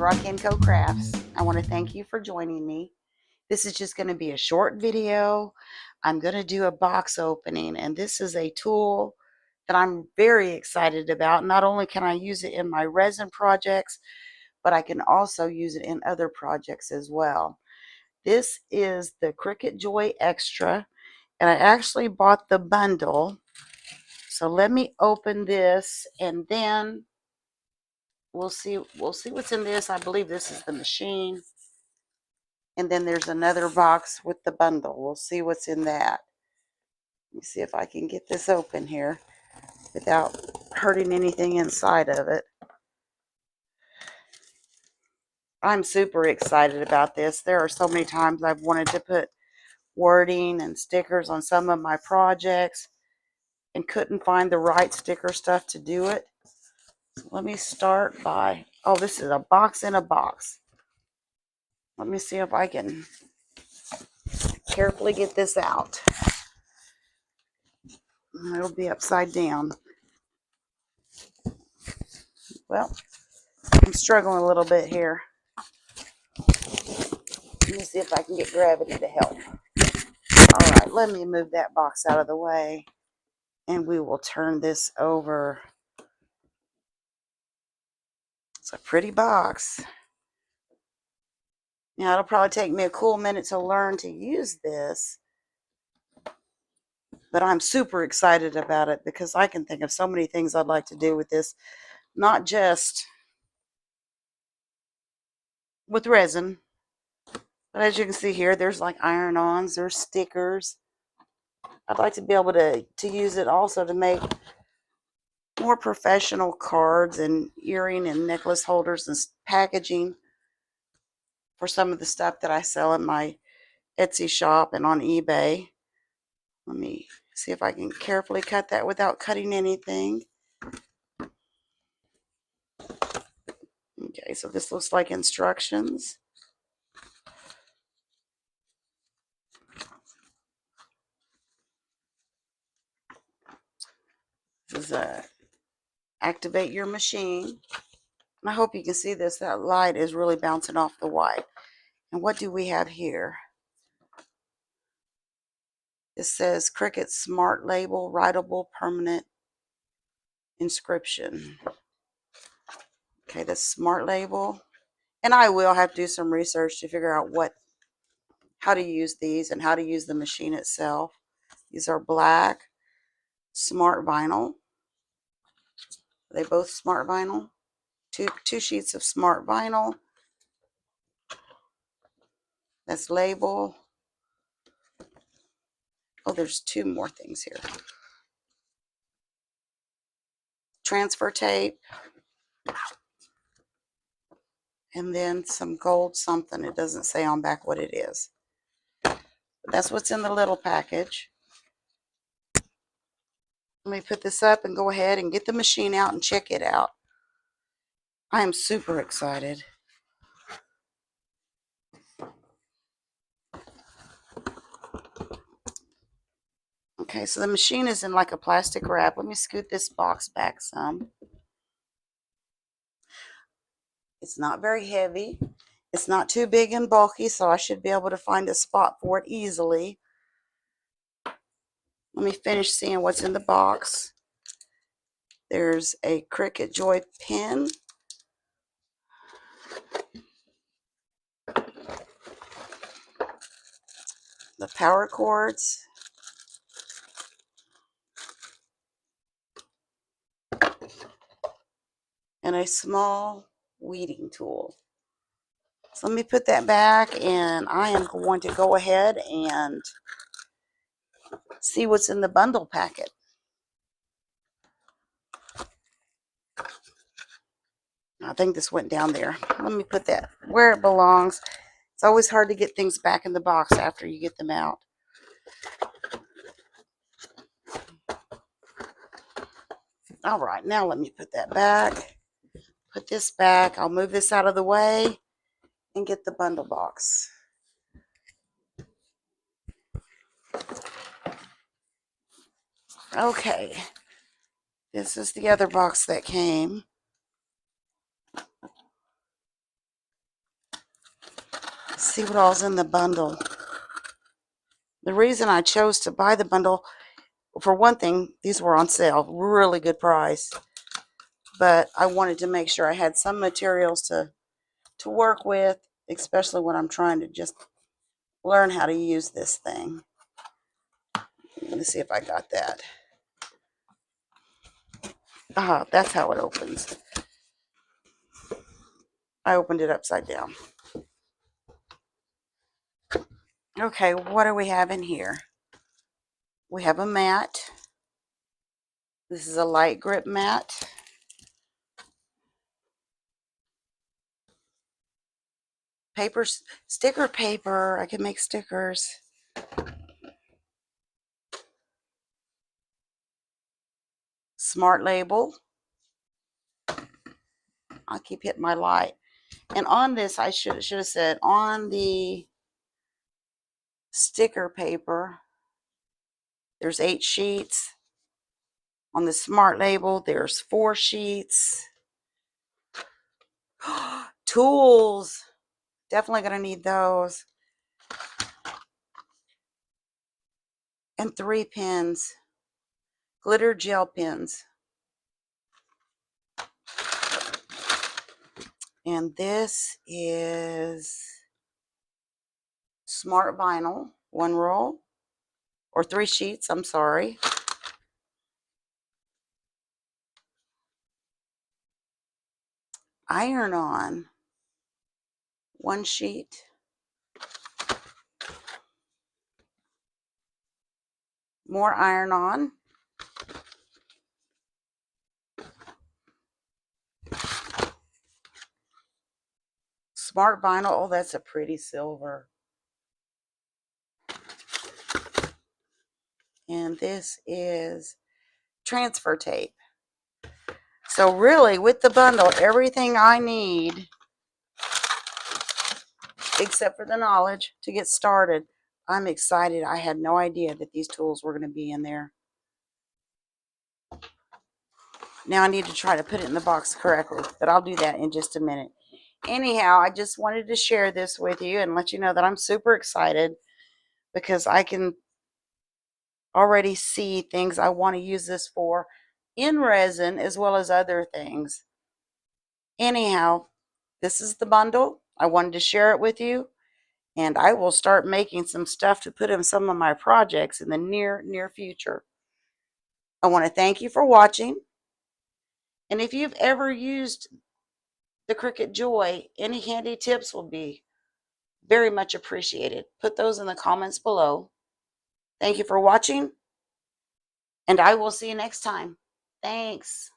Rock&Co Crafts. I want to thank you for joining me. This is just going to be a short video. I'm going to do a box opening, and this is a tool that I'm very excited about. Not only can I use it in my resin projects, but I can also use it in other projects as well. This is the cricutjoyxtra, and I actually bought the bundle. So let me open this, and then we'll see what's in this. I believe this is the machine. And then there's another box with the bundle. We'll see what's in that. Let me see if I can get this open here without hurting anything inside of it. I'm super excited about this. There are so many times I've wanted to put wording and stickers on some of my projects and couldn't find the right sticker stuff to do it. So let me start by, oh, this is a box in a box. Let me see if I can carefully get this out. It'll be upside down. Well, I'm struggling a little bit here. Let me see if I can get gravity to help. All right, let me move that box out of the way, and we will turn this over. It's a pretty box. Now, it'll probably take me a cool minute to learn to use this, but I'm super excited about it because I can think of so many things I'd like to do with this, not just with resin, but as you can see here, there's like iron-ons, there's stickers. I'd like to be able to use it also to make more professional cards and earring and necklace holders and packaging for some of the stuff that I sell in my Etsy shop and on eBay. Let me see if I can carefully cut that without cutting anything. Okay, so this looks like instructions. This is activate your machine. And I hope you can see this. That light is really bouncing off the white. And what do we have here? It says Cricut Smart Label, Writable Permanent Inscription. Okay, the Smart Label. And I will have to do some research to figure out how to use these and how to use the machine itself. These are black smart vinyl. Are they both smart vinyl? Two sheets of smart vinyl. That's label. Oh, there's two more things here. Transfer tape. And then some gold something. It doesn't say on back what it is. But that's what's in the little package. Let me put this up and go ahead and get the machine out and check it out. I am super excited. Okay, so the machine is in like a plastic wrap. Let me scoot this box back some. It's not very heavy. It's not too big and bulky, so I should be able to find a spot for it easily. Let me finish seeing what's in the box. There's a Cricut Joy pen. The power cords. And a small weeding tool. So let me put that back, and I am going to go ahead and see what's in the bundle packet. I think this went down there. Let me put that where it belongs. It's always hard to get things back in the box after you get them out. All right, now let me put that back. Put this back. I'll move this out of the way and get the bundle box. Okay, this is the other box that came. see what all's in the bundle. The reason I chose to buy the bundle, for one thing, these were on sale, really good price. But I wanted to make sure I had some materials to work with, especially when I'm trying to just learn how to use this thing. Let me see if I got that. Ah, that's how it opens. I opened it upside down. Okay, what do we have in here? We have a mat. This is a light grip mat. Paper, sticker paper. I can make stickers. Smart label. I'll keep hitting my light. And on this, I should have said, on the sticker paper, there's 8 sheets. On the smart label, there's 4 sheets. Tools. Definitely going to need those. And 3 pens. Glitter gel pens. And this is smart vinyl, 1 roll, or 3 sheets, I'm sorry. Iron on, 1 sheet. More iron on. Smart vinyl, oh, that's a pretty silver. And this is transfer tape. So really, with the bundle, everything I need, except for the knowledge, to get started. I'm excited. I had no idea that these tools were going to be in there. Now I need to try to put it in the box correctly, but I'll do that in just a minute. Anyhow, I just wanted to share this with you and let you know that I'm super excited because I can already see things I want to use this for in resin as well as other things. Anyhow, this is the bundle. I wanted to share it with you, and I will start making some stuff to put in some of my projects in the near future. I want to thank you for watching, and if you've ever used the Cricut Joy, any handy tips will be very much appreciated. Put those in the comments below. Thank you for watching, and I will see you next time. Thanks.